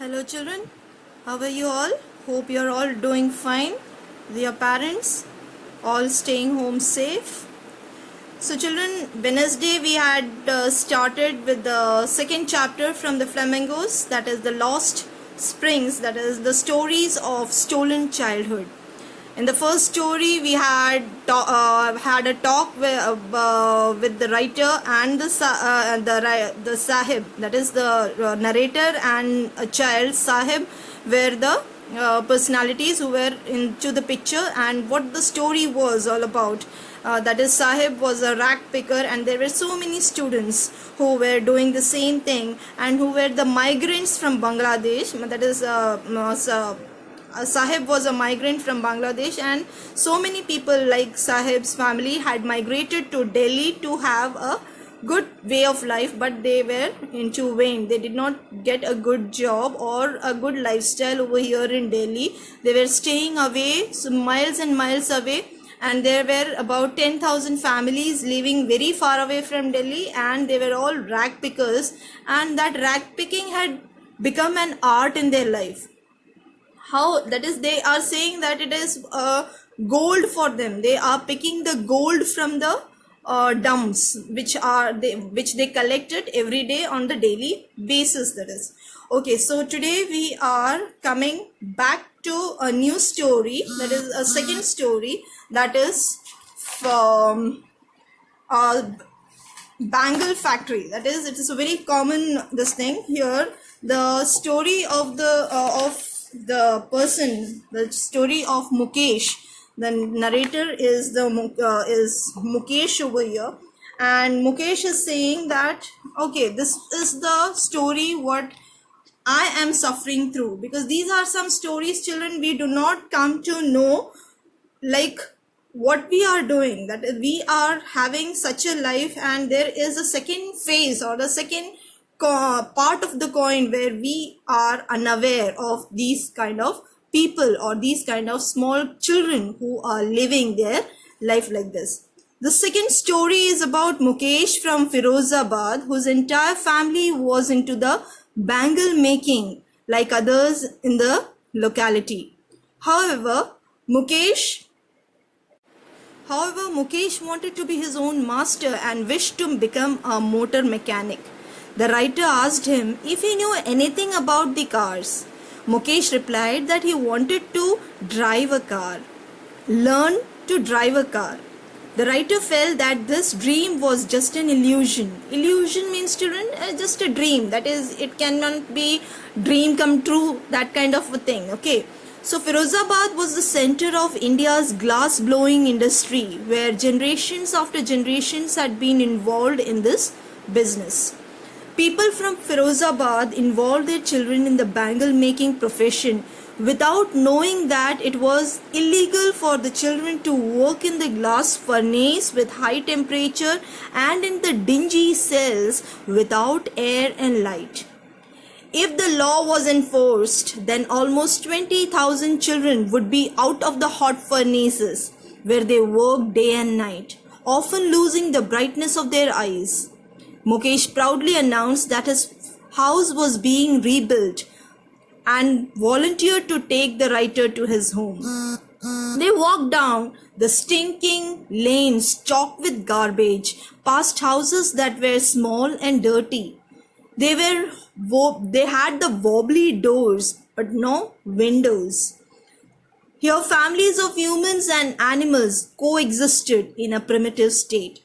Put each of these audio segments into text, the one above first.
Hello children, how are you all? Hope you are all doing fine with your parents, all staying home safe. So children, Wednesday we had started with the second chapter from the Flamingos, that is the Lost Springs, that is the stories of stolen childhood. In the first story, we had a talk with the writer and the Sahib, that is the narrator and a child. Sahib were the personalities who were into the picture, and what the story was all about. That is, Sahib was a rag picker, and there were so many students who were doing the same thing and who were the migrants from Bangladesh. That is, Sahib was a migrant from Bangladesh, and so many people like Sahib's family had migrated to Delhi to have a good way of life, but they were into vain. They did not get a good job or a good lifestyle over here in Delhi. They were staying away, so miles and miles away, and there were about 10,000 families living very far away from Delhi, and they were all rag pickers, and that rag picking had become an art in their life. How? That is, they are saying that it is gold for them. They are picking the gold from the dumps which they collected every day on the daily basis. That is okay. So today we are coming back to a new story, that is a second story, that is from Bangle Factory. That is, it is a very common this thing here. The story of the person, the story of Mukesh. The narrator is Mukesh over here, and Mukesh is saying that okay, this is the story what I am suffering through, because these are some stories, children, we do not come to know like what we are doing, that we are having such a life, and there is a second phase or the second part of the coin where we are unaware of these kind of people or these kind of small children who are living their life like this. The second story is about Mukesh from Firozabad, whose entire family was into the bangle making like others in the locality. However, Mukesh wanted to be his own master and wished to become a motor mechanic. The writer asked him if he knew anything about the cars. Mukesh replied that he wanted to drive a car, learn to drive a car. The writer felt that this dream was just an illusion. Illusion means, children, just a dream. That is, it cannot be dream come true, that kind of a thing. Okay. So Firozabad was the center of India's glass blowing industry, where generations after generations had been involved in this business. People from Firozabad involved their children in the bangle making profession without knowing that it was illegal for the children to work in the glass furnace with high temperature and in the dingy cells without air and light. If the law was enforced, then almost 20,000 children would be out of the hot furnaces where they worked day and night, often losing the brightness of their eyes. Mukesh proudly announced that his house was being rebuilt and volunteered to take the writer to his home. They walked down the stinking lanes choked with garbage, past houses that were small and dirty. They had the wobbly doors, but no windows. Here families of humans and animals coexisted in a primitive state.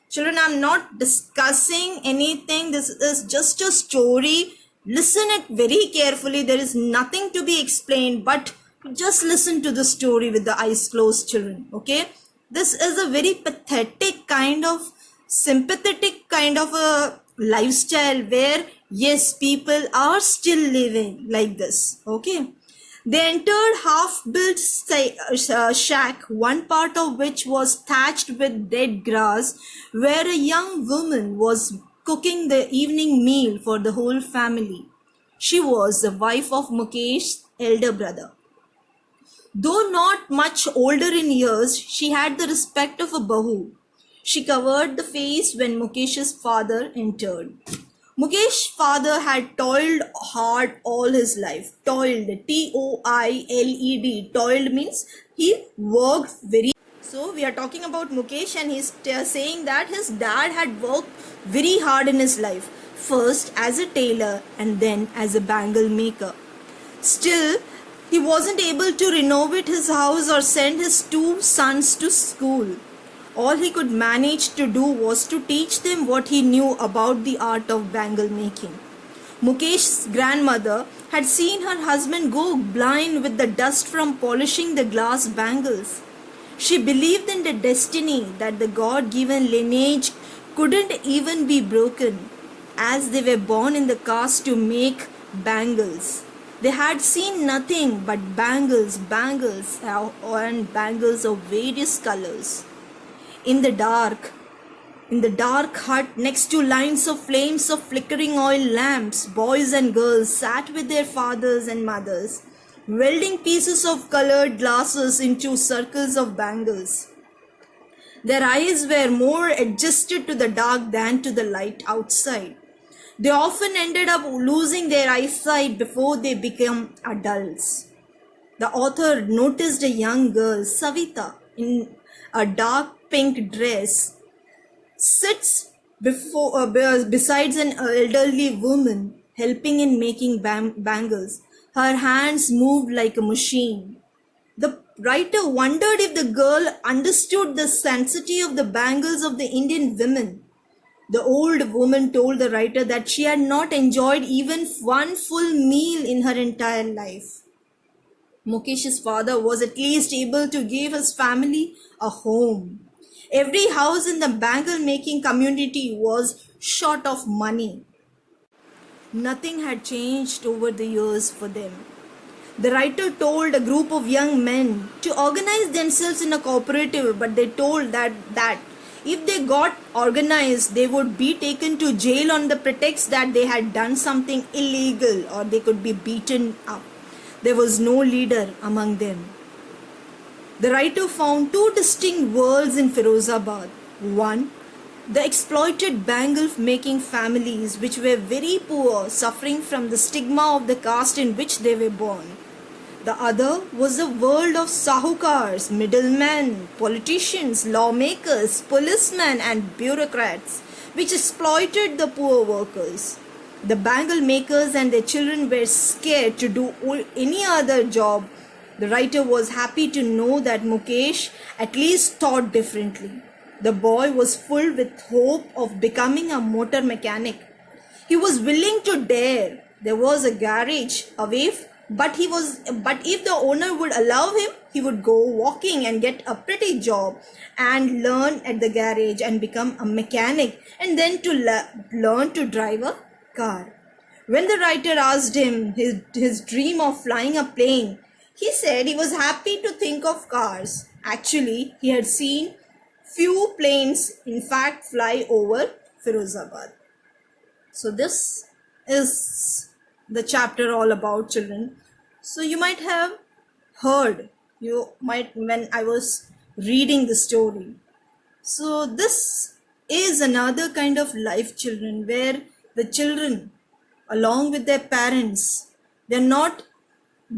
Children, I'm not discussing anything. This is just a story. Listen it very carefully. There is nothing to be explained, but just listen to the story with the eyes closed, children. Okay? This is a very pathetic kind of, sympathetic kind of a lifestyle where, yes, people are still living like this. Okay? They entered half-built shack, one part of which was thatched with dead grass, where a young woman was cooking the evening meal for the whole family. She was the wife of Mukesh's elder brother. Though not much older in years, she had the respect of a bahu. She covered the face when Mukesh's father entered. Mukesh's father had toiled hard all his life. Toiled, Toiled. Toiled means he worked very. So we are talking about Mukesh, and he's saying that his dad had worked very hard in his life. First as a tailor and then as a bangle maker. Still, he wasn't able to renovate his house or send his two sons to school. All he could manage to do was to teach them what he knew about the art of bangle making. Mukesh's grandmother had seen her husband go blind with the dust from polishing the glass bangles. She believed in the destiny that the God-given lineage couldn't even be broken, as they were born in the caste to make bangles. They had seen nothing but bangles, and bangles of various colors. In the dark hut next to lines of flames of flickering oil lamps, boys and girls sat with their fathers and mothers, welding pieces of colored glasses into circles of bangles. Their eyes were more adjusted to the dark than to the light outside. They often ended up losing their eyesight before they became adults. The author noticed a young girl, Savita, in a dark pink dress, sits besides an elderly woman helping in making bangles. Her hands moved like a machine. The writer wondered if the girl understood the sanctity of the bangles of the Indian women. The old woman told the writer that she had not enjoyed even one full meal in her entire life. Mukesh's father was at least able to give his family a home. Every house in the bangle making community was short of money. Nothing had changed over the years for them. The writer told a group of young men to organize themselves in a cooperative, but they told that if they got organized, they would be taken to jail on the pretext that they had done something illegal, or they could be beaten up. There was no leader among them. The writer found two distinct worlds in Firozabad. One, the exploited bangle making families which were very poor, suffering from the stigma of the caste in which they were born. The other was the world of sahukars, middlemen, politicians, lawmakers, policemen and bureaucrats, which exploited the poor workers. The bangle makers and their children were scared to do any other job. The writer was happy to know that Mukesh at least thought differently. The boy was full with hope of becoming a motor mechanic. He was willing to dare. There was a garage away, but if the owner would allow him, he would go walking and get a pretty job and learn at the garage and become a mechanic, and then to learn to drive a car. When the writer asked him his dream of flying a plane, he said he was happy to think of cars. Actually, he had seen few planes in fact fly over Firozabad. So this is the chapter all about children. So you might have heard, when I was reading the story. So this is another kind of life, children, where the children along with their parents, they're not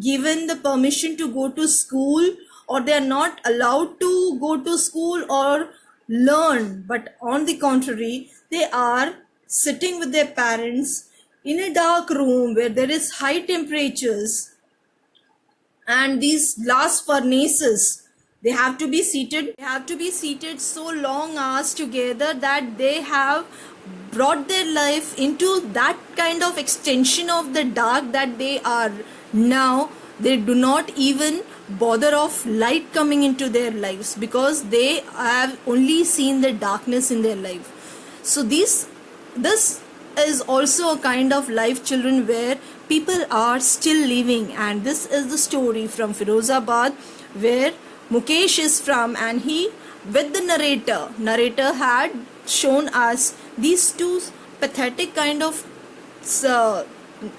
given the permission to go to school, or they are not allowed to go to school or learn, but on the contrary, they are sitting with their parents in a dark room where there is high temperatures and these glass furnaces. They have to be seated so long hours together that they have brought their life into that kind of extension of the dark that they are now. They do not even bother of light coming into their lives because they have only seen the darkness in their life. So this is also a kind of life, children, where people are still living, and this is the story from Firozabad where Mukesh is from, and he, with the narrator had shown us these two pathetic kind of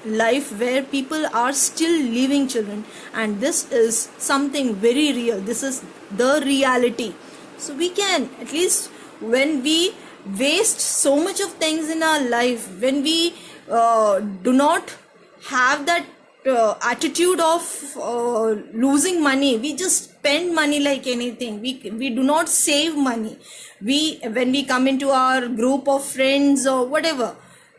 life where people are still living, children, and this is something very real. This is the reality. So we can, at least when we waste so much of things in our life, when we do not have that attitude of losing money, we just spend money like anything. We do not save money. When we come into our group of friends or whatever,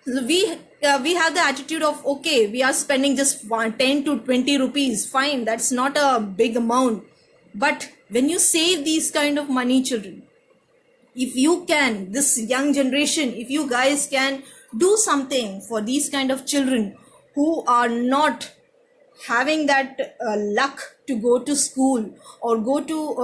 we have the attitude of, okay, we are spending just 10 to 20 rupees, fine, that's not a big amount. But when you save these kind of money, children, if you can, this young generation, if you guys can do something for these kind of children who are not having that luck to go to school or go to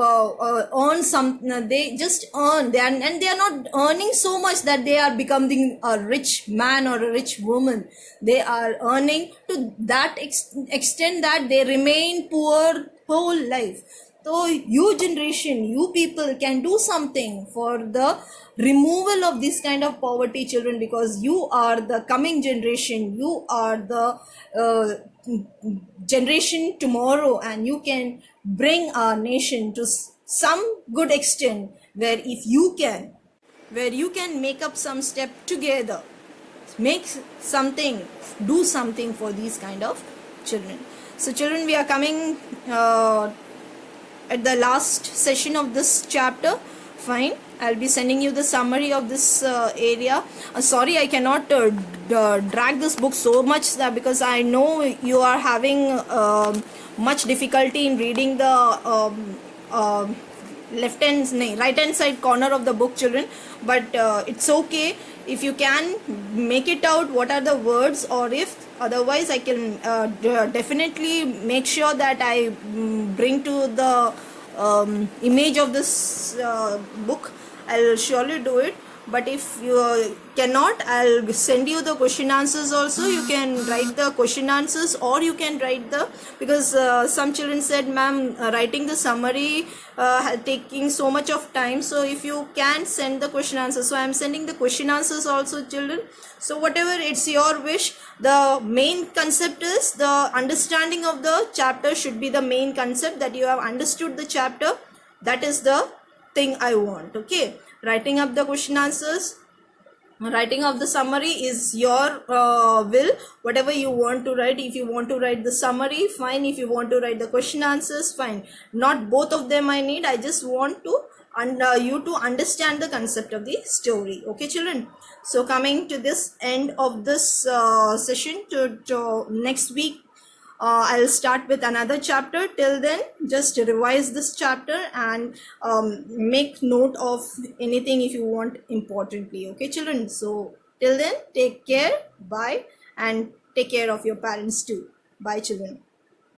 earn some, they just earn, and they are not earning so much that they are becoming a rich man or a rich woman. They are earning to that extent that they remain poor whole life. So you generation, you people can do something for the removal of this kind of poverty, children, because you are the coming generation. You are the generation tomorrow, and you can bring our nation to some good extent where you can make up some step together, make something, do something for these kind of children. So children, we are coming at the last session of this chapter. Fine, I'll be sending you the summary of this area. Sorry, I cannot drag this book so much, because I know you are having much difficulty in reading the right hand side corner of the book, children. But it's okay if you can make it out what are the words, or if otherwise I can definitely make sure that I bring to the image of this book. I'll surely do it. But if you cannot, I'll send you the question answers also. You can write the question answers, or you can write because some children said, ma'am, writing the summary taking so much of time. So if you can send the question answers, so I'm sending the question answers also, children. So whatever, it's your wish. The main concept is the understanding of the chapter should be the main concept, that you have understood the chapter. That is the thing I want. Okay, writing up the question answers, writing of the summary is your will, whatever you want to write. If you want to write the summary, fine. If you want to write the question answers, fine. Not both of them I need. I just want to you to understand the concept of the story. Okay, children. So coming to this end of this session, to next week I'll start with another chapter. Till then, just revise this chapter and make note of anything if you want importantly. Okay, children. So till then, take care. Bye, and take care of your parents too. Bye, children.